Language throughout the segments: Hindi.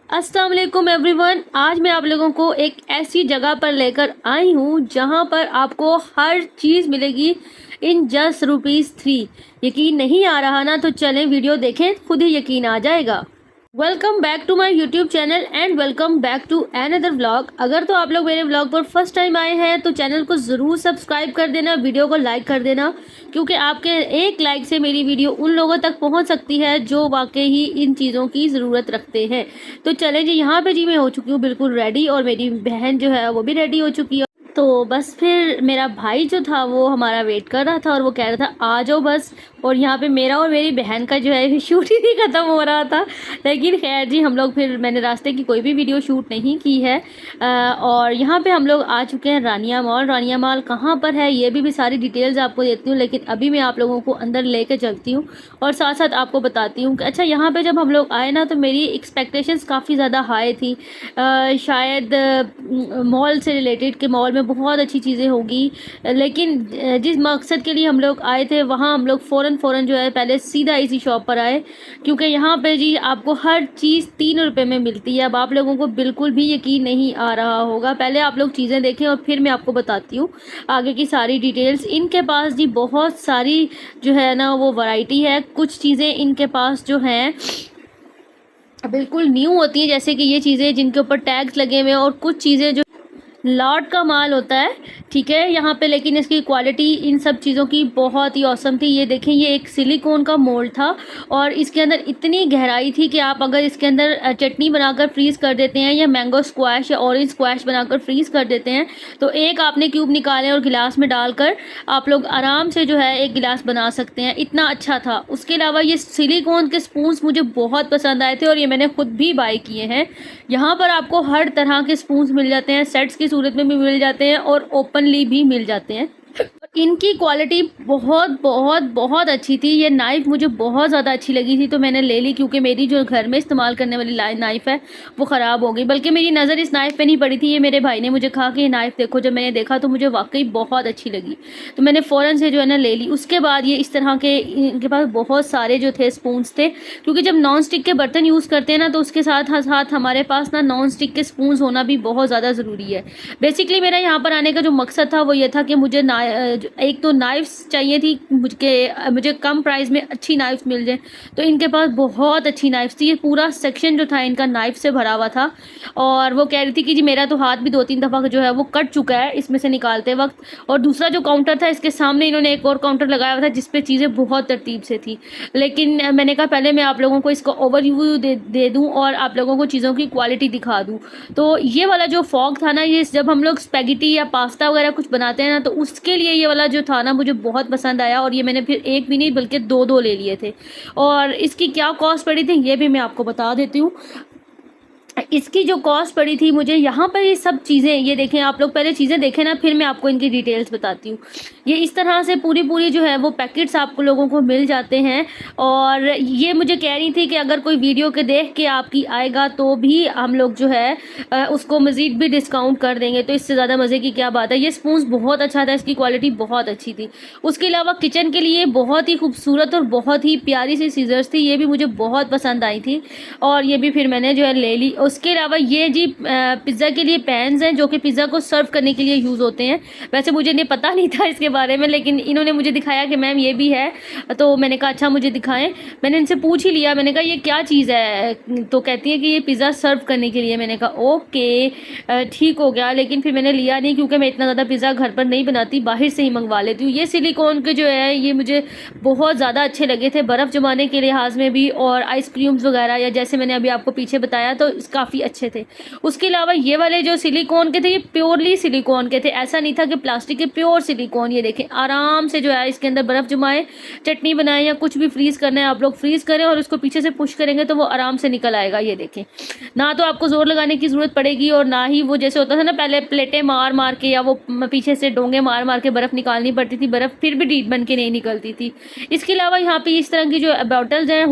अस्सलाम वालेकुम एवरीवन। आज मैं आप लोगों को एक ऐसी जगह पर लेकर आई हूँ जहाँ पर आपको हर चीज़ मिलेगी इन जस्ट ₹3। यकीन नहीं आ रहा ना, तो चलें वीडियो देखें, खुद ही यकीन आ जाएगा। Welcome back to my YouTube channel and welcome back to another vlog. अगर तो आप लोग मेरे व्लॉग पर फर्स्ट टाइम आए हैं तो चैनल को ज़रूर सब्सक्राइब कर देना, वीडियो को लाइक कर देना, क्योंकि आपके एक लाइक से मेरी वीडियो उन लोगों तक पहुंच सकती है जो वाकई ही इन चीज़ों की ज़रूरत रखते हैं। तो चलें जी, यहाँ पे जी मैं हो चुकी हूँ बिल्कुल रेडी, और मेरी बहन जो है वो भी रेडी हो चुकी है। तो बस फिर मेरा भाई जो था वो हमारा वेट कर रहा था और वो कह रहा था आ जाओ बस। और यहाँ पे मेरा और मेरी बहन का जो है शूट ही नहीं ख़त्म हो रहा था, लेकिन खैर जी हम लोग फिर मैंने रास्ते की कोई भी वीडियो शूट नहीं की है। और यहाँ पे हम लोग आ चुके हैं रानिया मॉल। रानिया मॉल कहाँ पर है ये भी सारी डिटेल्स आपको देती हूँ, लेकिन अभी मैं आप लोगों को अंदर लेके चलती हूँ और साथ साथ आपको बताती हूँ कि अच्छा यहाँ पे जब हम लोग आए ना तो मेरी एक्सपेक्टेशंस काफ़ी ज़्यादा हाई थी। शायद मॉल से रिलेटेड कि मॉल में बहुत अच्छी चीज़ें होगी, लेकिन जिस मकसद के लिए हम लोग आए थे वहाँ हम लोग फ़ौरन जो है पहले सीधा इसी शॉप पर आए, क्योंकि यहाँ पे जी आपको हर चीज़ 3 रुपये में मिलती है। अब आप लोगों को बिल्कुल भी यकीन नहीं आ रहा होगा, पहले आप लोग चीज़ें देखें और फिर मैं आपको बताती हूँ आगे की सारी डिटेल्स। इनके पास जी बहुत सारी जो है ना वो वैरायटी है। कुछ चीज़ें इनके पास जो हैं बिल्कुल न्यू होती हैं, जैसे कि ये चीज़ें जिनके ऊपर टैग्स लगे हुए हैं, और कुछ चीज़ें जो लॉट का माल होता है, ठीक है यहाँ पे, लेकिन इसकी क्वालिटी इन सब चीज़ों की बहुत ही औसम थी। ये देखें, ये एक सिलिकॉन का मोल्ड था और इसके अंदर इतनी गहराई थी कि आप अगर इसके अंदर चटनी बनाकर फ्रीज़ कर देते हैं या मैंगो स्क्वैश या ऑरेंज स्क्वैश बनाकर फ्रीज़ कर देते हैं तो एक आपने क्यूब निकाले और गिलास में डालकर आप लोग आराम से जो है एक गिलास बना सकते हैं, इतना अच्छा था। उसके अलावा ये सिलिकॉन के स्पून्स मुझे बहुत पसंद आए थे और ये मैंने खुद भी बाय किए हैं। यहाँ पर आपको हर तरह के स्पून्स मिल जाते हैं, सेट्स की सूरत में भी मिल जाते हैं और ओपनली भी मिल जाते हैं। इनकी क्वालिटी बहुत बहुत बहुत अच्छी थी। ये नाइफ़ मुझे बहुत ज़्यादा अच्छी लगी थी तो मैंने ले ली, क्योंकि मेरी जो घर में इस्तेमाल करने वाली नाइफ़ है वो ख़राब हो गई। बल्कि मेरी नज़र इस नाइफ़ पे नहीं पड़ी थी, ये मेरे भाई ने मुझे कहा कि ये नाइफ़ देखो। जब मैंने देखा तो मुझे वाकई बहुत अच्छी लगी, तो मैंने फ़ौरन से जो है ना ले ली। उसके बाद ये इस तरह के इनके पास बहुत सारे जो थे स्पून्स थे, क्योंकि जब नॉन स्टिक के बर्तन यूज़ करते हैं ना तो उसके साथ साथ हमारे पास ना नॉन स्टिक के स्पून्स होना भी बहुत ज़्यादा ज़रूरी है। बेसिकली मेरा यहाँ पर आने का जो मकसद था वो ये था कि मुझे एक तो नाइफ्स चाहिए थी, मुझे कम प्राइस में अच्छी नाइफ्स मिल जाए, तो इनके पास बहुत अच्छी नाइफ्स थी। ये पूरा सेक्शन जो था इनका नाइफ से भरा हुआ था और वो कह रही थी कि जी मेरा तो हाथ भी 2-3 दफ़ा जो है वो कट चुका है इसमें से निकालते वक्त। और दूसरा जो काउंटर था इसके सामने इन्होंने एक और काउंटर लगाया हुआ था जिस पे चीज़ें बहुत तरतीब से थी, लेकिन मैंने कहा पहले मैं आप लोगों को इसका ओवरव्यू दे दूँ और आप लोगों को चीज़ों की क्वालिटी दिखा दूँ। तो ये वाला जो फॉग था ना, ये जब हम लोग स्पैगेटी या पास्ता वगैरह कुछ बनाते हैं ना तो उसके लिए ये वाला जो था ना मुझे बहुत पसंद आया, और ये मैंने फिर एक भी नहीं बल्कि 2-2 ले लिए थे। और इसकी क्या कॉस्ट पड़ी थी ये भी मैं आपको बता देती हूँ। इसकी जो कॉस्ट पड़ी थी मुझे, यहाँ पर ये सब चीज़ें, ये देखें आप लोग पहले चीज़ें देखें ना, फिर मैं आपको इनकी डिटेल्स बताती हूँ। ये इस तरह से पूरी जो है वो पैकेट्स आपको लोगों को मिल जाते हैं। और ये मुझे कह रही थी कि अगर कोई वीडियो के देख के आपकी आएगा तो भी हम लोग जो है उसको मज़ीद भी डिस्काउंट कर देंगे, तो इससे ज़्यादा मज़े की क्या बात है। ये स्पून्स बहुत अच्छा था, इसकी क्वालिटी बहुत अच्छी थी। उसके अलावा किचन के लिए बहुत ही खूबसूरत और बहुत ही प्यारी सी सीजर्स थी, ये भी मुझे बहुत पसंद आई थी और ये भी फिर मैंने जो है ले ली। उसके अलावा ये जी पिज़्ज़ा के लिए पैन्स हैं जो कि पिज़्ज़ा को सर्व करने के लिए यूज़ होते हैं। वैसे मुझे नहीं पता नहीं था इसके बारे में, लेकिन इन्होंने मुझे दिखाया कि मैम ये भी है, तो मैंने कहा अच्छा मुझे दिखाएं। मैंने इनसे पूछ ही लिया, मैंने कहा ये क्या चीज़ है, तो कहती है कि ये पिज़्ज़ा सर्व करने के लिए। मैंने कहा ओके ठीक हो गया, लेकिन फिर मैंने लिया नहीं क्योंकि मैं इतना ज़्यादा पिज़्ज़ा घर पर नहीं बनाती, बाहर से ही मंगवा लेती हूँ। ये सिलिकॉन के जो है ये मुझे बहुत ज़्यादा अच्छे लगे थे, बर्फ़ जमाने के लिहाज में भी, और आइसक्रीम्स वगैरह या जैसे मैंने अभी आपको पीछे बताया तो काफ़ी अच्छे थे। उसके अलावा ये वाले जो सिलिकॉन के थे ये प्योरली सिलिकॉन के थे, ऐसा नहीं था कि प्लास्टिक के, प्योर सिलिकॉन। ये देखें आराम से जो है इसके अंदर बर्फ़ जमाए, चटनी बनाए या कुछ भी फ्रीज़ करना है आप लोग फ्रीज़ करें और उसको पीछे से पुश करेंगे तो वो आराम से निकल आएगा। ये देखें, ना तो आपको ज़ोर लगाने की ज़रूरत पड़ेगी और ना ही वो जैसे होता था ना पहले प्लेटें मार मार के या वो पीछे से डोंगे मार मार के बर्फ़ निकालनी पड़ती थी, बर्फ़ फिर भी डीप बन के नहीं निकलती थी। इसके अलावा यहाँ पे इस तरह की जो बॉटल्स हैं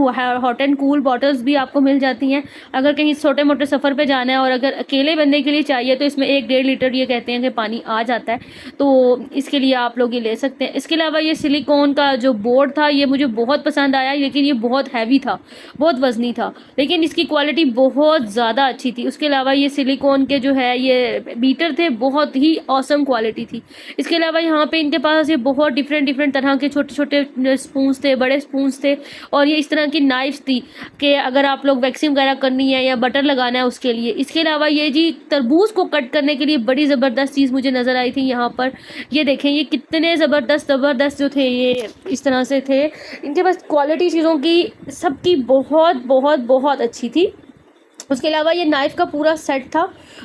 हॉट एंड कूल बॉटल्स भी आपको मिल जाती हैं। अगर कहीं छोटे मोटे सफ़र पे जाना है और अगर अकेले बंदे के लिए चाहिए तो इसमें 1-1.5 लीटर ये कहते हैं कि पानी आ जाता है, तो इसके लिए आप लोग ये ले सकते हैं। इसके अलावा ये सिलिकॉन का जो बोर्ड था ये मुझे बहुत पसंद आया, लेकिन ये बहुत हैवी था, बहुत वज़नी था, लेकिन इसकी क्वालिटी बहुत ज़्यादा अच्छी थी। उसके अलावा ये सिलिकॉन के जो है ये बीटर थे, बहुत ही ऑसम क्वालिटी थी। इसके अलावा यहाँ पे इनके पास ये बहुत डिफरेंट तरह के छोटे छोटे स्पून्स थे, बड़े स्पून्स थे, और ये इस तरह की नाइफ्स थी कि अगर आप लोग वैक्सिंग वगैरह करनी है या बटर लगाना है उसके लिए। इसके अलावा ये जी तरबूज को कट करने के लिए बड़ी ज़बरदस्त चीज़ मुझे नज़र आई थी यहाँ पर। ये देखें, ये कितने ज़बरदस्त जो थे, ये इस तरह से थे। इनके पास क्वालिटी चीज़ों की सबकी बहुत अच्छी थी। उसके अलावा ये नाइफ़ का पूरा सेट था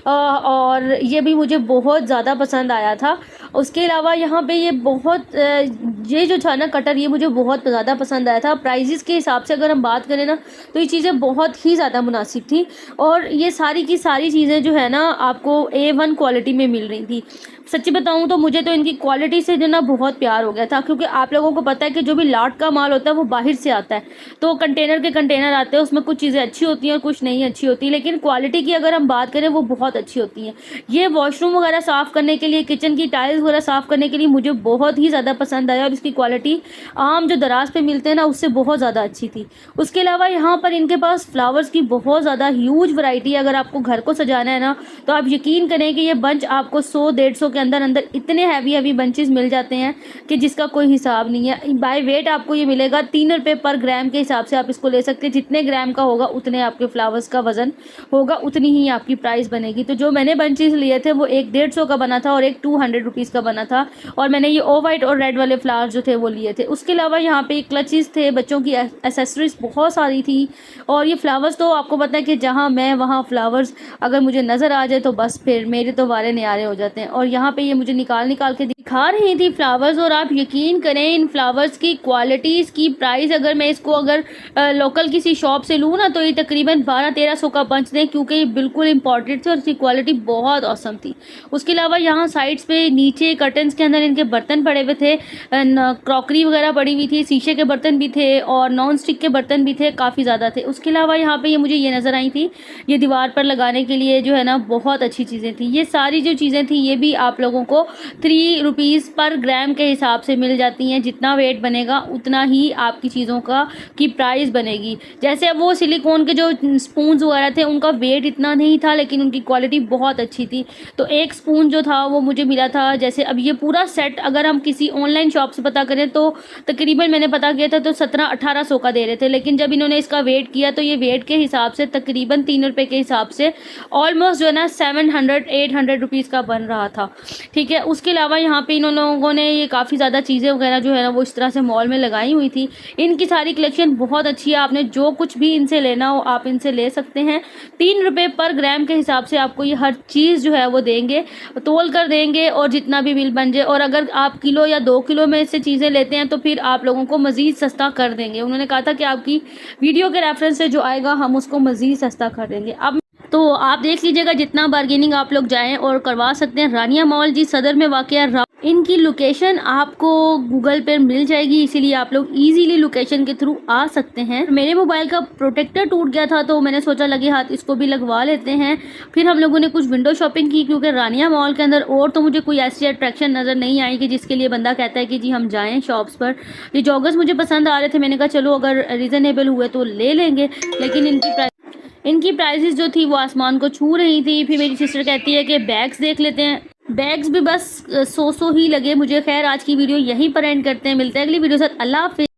और ये भी मुझे बहुत ज़्यादा पसंद आया था। उसके अलावा यहाँ पे ये जो था ना कटर, ये मुझे बहुत ज़्यादा पसंद आया था। प्राइजेस के हिसाब से अगर हम बात करें ना तो ये चीज़ें बहुत ही ज़्यादा मुनासिब थी, और ये सारी की सारी चीज़ें जो है ना आपको A1 क्वालिटी में मिल रही थी। सच्ची बताऊं तो मुझे तो इनकी क्वालिटी से जो ना बहुत प्यार हो गया था, क्योंकि आप लोगों को पता है कि जो भी लाट का माल होता है वो बाहर से आता है, तो कंटेनर के कंटेनर आते हैं, उसमें कुछ चीज़ें अच्छी होती हैं और कुछ नहीं अच्छी होती, लेकिन क्वालिटी की अगर हम बात करें वो बहुत अच्छी होती हैं। ये वॉशरूम वगैरह साफ़ करने के लिए, किचन की टाइल्स वगैरह साफ़ करने के लिए मुझे बहुत ही ज़्यादा पसंद आया, और इसकी क्वालिटी आम जो दराज पे मिलते हैं ना उससे बहुत ज़्यादा अच्छी थी। उसके अलावा यहाँ पर इनके पास फ्लावर्स की बहुत ज़्यादा ह्यूज वैरायटी है। अगर आपको घर को सजाना है ना तो आप यकीन करें कि ये बंच आपको 100-150 के अंदर इतने हैवी बंचेस मिल जाते हैं कि जिसका कोई हिसाब नहीं है। बाय वेट आपको ये मिलेगा 3 रुपये पर ग्राम के हिसाब से आप इसको ले सकते हैं। जितने ग्राम का होगा उतने आपके फ्लावर्स का वजन होगा, उतनी ही आपकी प्राइस बनेगी। तो जो मैंने बंचेस लिए थे वो एक 150 का बना था और एक 200 रुपीज़ का बना था, और मैंने ये ऑफ वाइट और रेड वाले फ्लावर्स जो थे वो लिए थे। उसके अलावा यहाँ पे क्लचेस थे, बच्चों की एसेसरीज बहुत सारी थी, और ये फ्लावर्स तो आपको पता है कि जहाँ मैं वहाँ फ्लावर्स अगर मुझे नज़र आ जाए तो बस फिर मेरे तो वारे न्यारे हो जाते हैं। और यहाँ पे ये मुझे निकाल के दिखा रही थी फ्लावर्स, और आप यकीन करें इन फ्लावर्स की क्वालिटी, इसकी प्राइस अगर मैं इसको लोकल किसी शॉप से लूँ ना तो ये तकरीबन 1200-1300 का बंच दें, क्योंकि ये बिल्कुल इंपॉर्टेंट थे और इसकी क्वालिटी बहुत औसम थी। उसके अलावा यहाँ साइड्स पे नीचे कर्टन्स के अंदर इनके बर्तन पड़े हुए थे, क्रॉकरी वगैरह पड़ी हुई थी, शीशे के बर्तन भी थे और नॉन स्टिक के बर्तन भी थे, काफ़ी ज़्यादा थे। उसके अलावा यहाँ पे ये मुझे ये नज़र आई थी, ये दीवार पर लगाने के लिए जो है ना बहुत अच्छी चीज़ें थी। ये सारी जो चीज़ें थी ये भी आप लोगों को 3 रुपीज़ पर ग्राम के हिसाब से मिल जाती हैं। जितना वेट बनेगा उतना ही आपकी चीज़ों की प्राइस बनेगी। जैसे अब वो सिलिकॉन के जो स्पून्स वगैरह थे उनका वेट इतना नहीं था, लेकिन उनकी क्वालिटी बहुत अच्छी थी। तो एक स्पून जो था वो मुझे मिला था, जैसे अब ये पूरा सेट अगर हम किसी ऑनलाइन शॉप से पता करें तो तकरीबन मैंने पता किया था तो 1700-1800 का दे रहे थे, लेकिन जब इन्होंने इसका वेट किया तो ये वेट के हिसाब से तकरीबन 3 रुपये के हिसाब से ऑलमोस्ट जो है ना 700-800 रुपीज़ का बन रहा था। ठीक है। उसके अलावा यहाँ पे इन लोगों ने ये काफ़ी ज़्यादा चीज़ें वगैरह जो है ना वो इस तरह से मॉल में लगाई हुई थी। इनकी सारी कलेक्शन बहुत अच्छी है, आपने जो कुछ भी इनसे लेना हो आप इनसे ले सकते हैं। 3 रुपये पर ग्राम के हिसाब से आपको ये हर चीज़ जो है वो देंगे, तोल कर देंगे, और जितना भी बिल बन जाए। और अगर आप किलो या 2 किलो में से चीज़ें लेते हैं तो फिर आप लोगों को मज़ीद सस्ता कर देंगे। उन्होंने कहा था कि आपकी वीडियो के रेफरेंस से जो आएगा हम उसको मज़ीद सस्ता कर देंगे। अब तो आप देख लीजिएगा जितना बार्गेनिंग आप लोग जाएं और करवा सकते हैं। रानिया मॉल जी सदर में वाक़या, इनकी लोकेशन आपको गूगल पर मिल जाएगी, इसीलिए आप लोग इजीली लोकेशन के थ्रू आ सकते हैं। मेरे मोबाइल का प्रोटेक्टर टूट गया था तो मैंने सोचा लगे हाथ इसको भी लगवा लेते हैं। फिर हम लोगों ने कुछ विंडो शॉपिंग की, क्योंकि रानिया मॉल के अंदर और तो मुझे कोई ऐसी अट्रैक्शन नज़र नहीं आई कि जिसके लिए बंदा कहता है कि जी हम जाएँ शॉप्स पर। ये जॉगर्स मुझे पसंद आ रहे थे, मैंने कहा चलो अगर रीज़नेबल हुए तो ले लेंगे, लेकिन इनकी प्राइसेस जो थी वो आसमान को छू रही थी। फिर मेरी सिस्टर कहती है कि बैग्स देख लेते हैं, बैग्स भी बस 100 ही लगे मुझे। खैर आज की वीडियो यहीं पर एंड करते हैं, मिलते हैं अगली वीडियो साथ। अल्लाह हाफिज़।